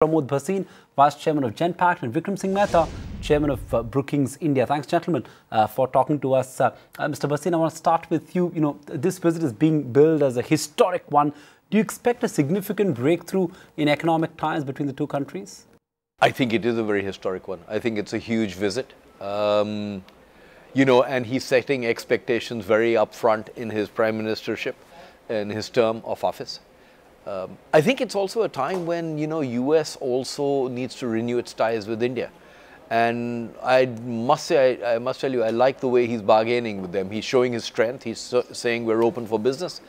Pramod Bhasin, Vice Chairman of Genpact, and Vikran Singh Mehta, Chairman of Brookings India. Thanks, gentlemen, for talking to us. Mr. Bhasin, I want to start with you. You know, this visit is being billed as a historic one. Do you expect a significant breakthrough in economic ties between the two countries? I think it is a very historic one. I think it's a huge visit. You know, and he's setting expectations very upfront in his prime ministership, in his term of office. I think it's also a time when, you know, US also needs to renew its ties with India. And I must say, I must tell you, I like the way he's bargaining with them. He's showing his strength. He's saying we're open for business.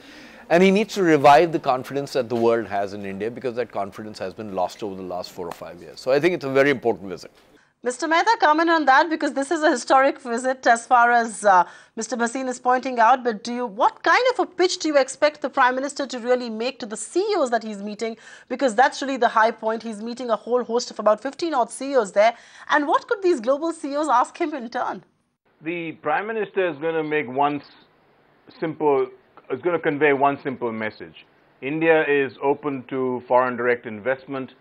And he needs to revive the confidence that the world has in India, because that confidence has been lost over the last 4 or 5 years. So I think it's a very important visit. Mr. Mehta, comment on that, because this is a historic visit as far as Mr. Bhasin is pointing out. But what kind of a pitch do you expect the Prime Minister to really make to the CEOs that he's meeting? Because that's really the high point. He's meeting a whole host of about 15-odd CEOs there. And what could these global CEOs ask him in turn? The Prime Minister is going to make is going to convey one simple message. India is open to foreign direct investment.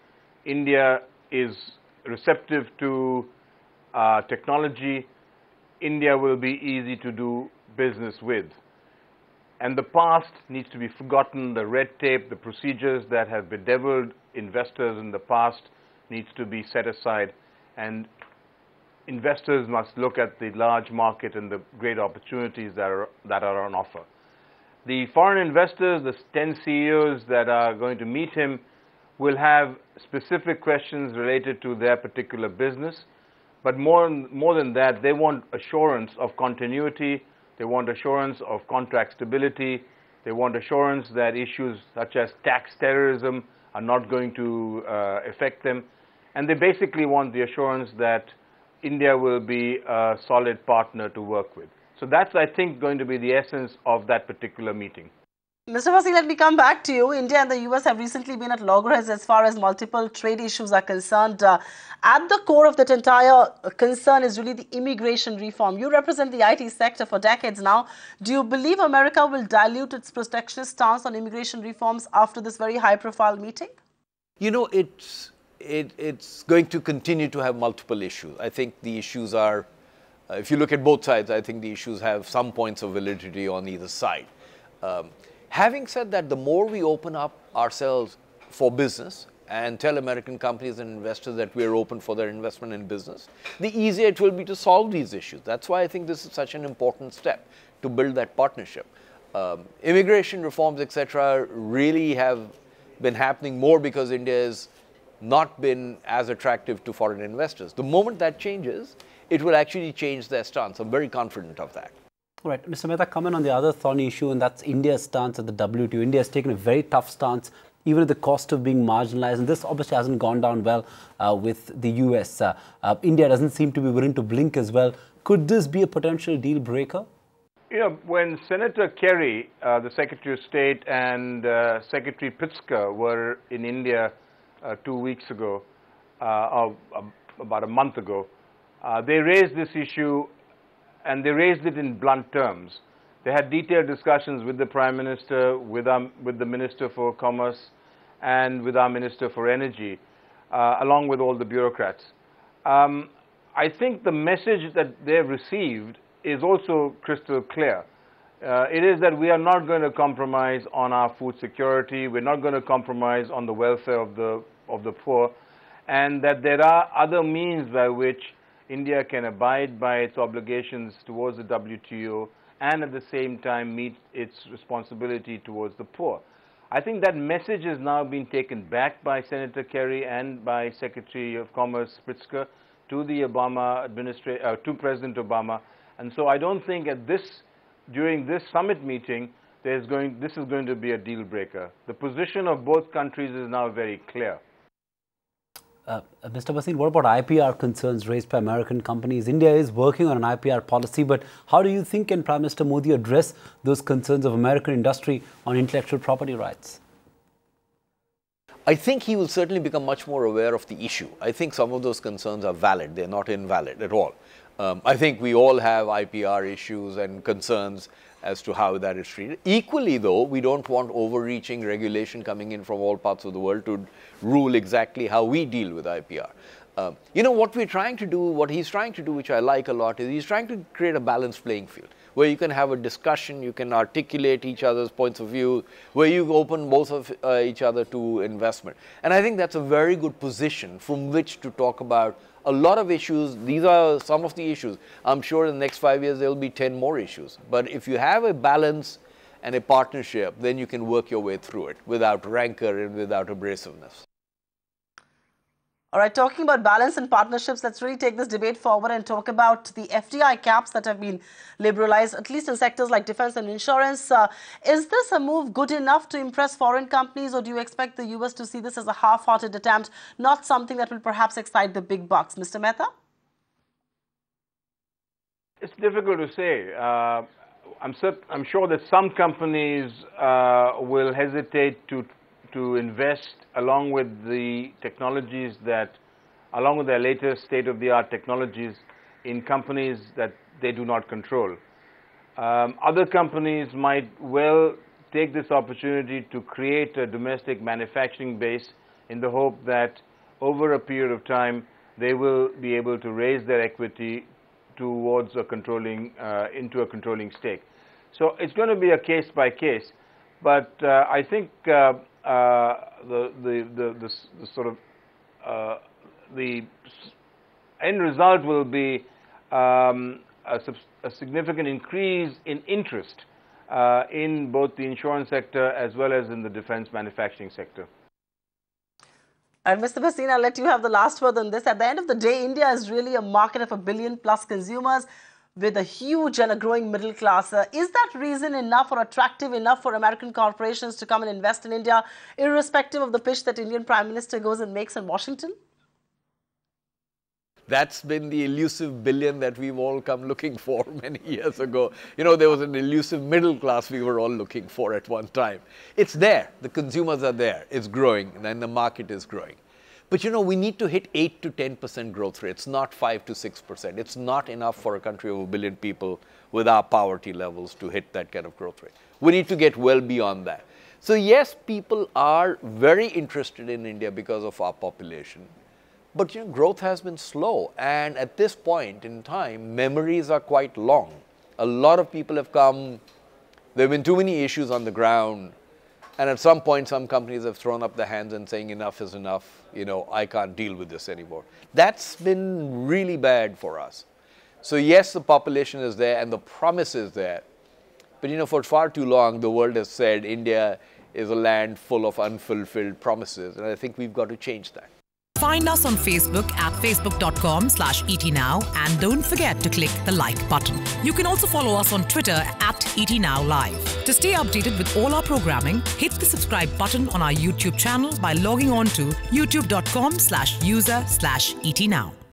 India is receptive to technology. India will be easy to do business with. And the past needs to be forgotten. The red tape, the procedures that have bedeviled investors in the past needs to be set aside. And investors must look at the large market and the great opportunities that are on offer. The foreign investors, the 10 CEOs that are going to meet him, will have specific questions related to their particular business. But more than that, they want assurance of continuity. They want assurance of contract stability. They want assurance that issues such as tax terrorism are not going to affect them. And they basically want the assurance that India will be a solid partner to work with. So that's, I think, going to be the essence of that particular meeting. Mr. Bhasin, let me come back to you. India and the US have recently been at loggerheads as far as multiple trade issues are concerned. At the core of that entire concern is really the immigration reform. You represent the IT sector for decades now. Do you believe America will dilute its protectionist stance on immigration reforms after this very high-profile meeting? You know, it's going to continue to have multiple issues. I think the issues are, if you look at both sides, I think the issues have some points of validity on either side. Having said that, the more we open up ourselves for business and tell American companies and investors that we are open for their investment in business, the easier it will be to solve these issues. That's why I think this is such an important step to build that partnership. Immigration reforms, etc., really have been happening more because India has not been as attractive to foreign investors. The moment that changes, it will actually change their stance. I'm very confident of that. All right, Mr. Mehta, comment on the other thorny issue, and that's India's stance at the WTO. India has taken a very tough stance, even at the cost of being marginalized. And this obviously hasn't gone down well with the US. India doesn't seem to be willing to blink as well. Could this be a potential deal breaker? You know, when Senator Kerry, the Secretary of State, and Secretary Pritzker were in India 2 weeks ago, or about a month ago, they raised this issue, and they raised it in blunt terms. They had detailed discussions with the Prime Minister, with the Minister for Commerce, and with our Minister for Energy, along with all the bureaucrats. I think the message that they've received is also crystal clear. It is that we are not going to compromise on our food security, we're not going to compromise on the welfare of the poor, and that there are other means by which India can abide by its obligations towards the WTO and at the same time meet its responsibility towards the poor. I think that message has now been taken back by Senator Kerry and by Secretary of Commerce Pritzker to the to President Obama. And so I don't think during this summit meeting, this is going to be a deal breaker. The position of both countries is now very clear. Mr. Bhasin, what about IPR concerns raised by American companies? India is working on an IPR policy, but how do you think can Prime Minister Modi address those concerns of American industry on intellectual property rights? I think he will certainly become much more aware of the issue. I think some of those concerns are valid. They're not invalid at all. I think we all have IPR issues and concerns as to how that is treated. Equally, though, we don't want overreaching regulation coming in from all parts of the world to rule exactly how we deal with IPR. What we're trying to do, what he's trying to do, which I like a lot, is he's trying to create a balanced playing field where you can have a discussion, you can articulate each other's points of view, where you open both of each other to investment. And I think that's a very good position from which to talk about a lot of issues. These are some of the issues. I'm sure in the next 5 years there will be 10 more issues. But if you have a balance and a partnership, then you can work your way through it without rancor and without abrasiveness. All right, talking about balance and partnerships, let's really take this debate forward and talk about the FDI caps that have been liberalized, at least in sectors like defense and insurance. Is this a move good enough to impress foreign companies, or do you expect the US to see this as a half-hearted attempt, not something that will perhaps excite the big bucks? Mr. Mehta? It's difficult to say. I'm sure that some companies will hesitate to invest along with the technologies along with their latest state-of-the-art technologies in companies that they do not control. Other companies might well take this opportunity to create a domestic manufacturing base in the hope that over a period of time they will be able to raise their equity towards a controlling, into a controlling stake. So it's going to be a case by case, but I think the end result will be a significant increase in interest in both the insurance sector as well as in the defense manufacturing sector. And Mr. Bhasin, I'll let you have the last word on this. At the end of the day, India is really a market of 1 billion plus consumers with a huge and a growing middle class. Is that reason enough or attractive enough for American corporations to come and invest in India, irrespective of the pitch that Indian Prime Minister goes and makes in Washington? That's been the elusive billion that we've all come looking for many years ago. There was an elusive middle class we were all looking for at one time. It's there. The consumers are there. It's growing, and the market is growing. But we need to hit 8 to 10% growth rates, not 5 to 6%. It's not enough for a country of 1 billion people with our poverty levels to hit that kind of growth rate. We need to get well beyond that. So yes, people are very interested in India because of our population. But growth has been slow, and at this point in time, memories are quite long. A lot of people have come, there have been too many issues on the ground, and at some point, some companies have thrown up their hands and saying enough is enough, I can't deal with this anymore. That's been really bad for us. So yes, the population is there and the promise is there, but for far too long, the world has said India is a land full of unfulfilled promises, and I think we've got to change that. Find us on Facebook at facebook.com/ETNow, and don't forget to click the like button. You can also follow us on Twitter at ETNowLive. To stay updated with all our programming, hit the subscribe button on our YouTube channel by logging on to youtube.com/user/ETNow.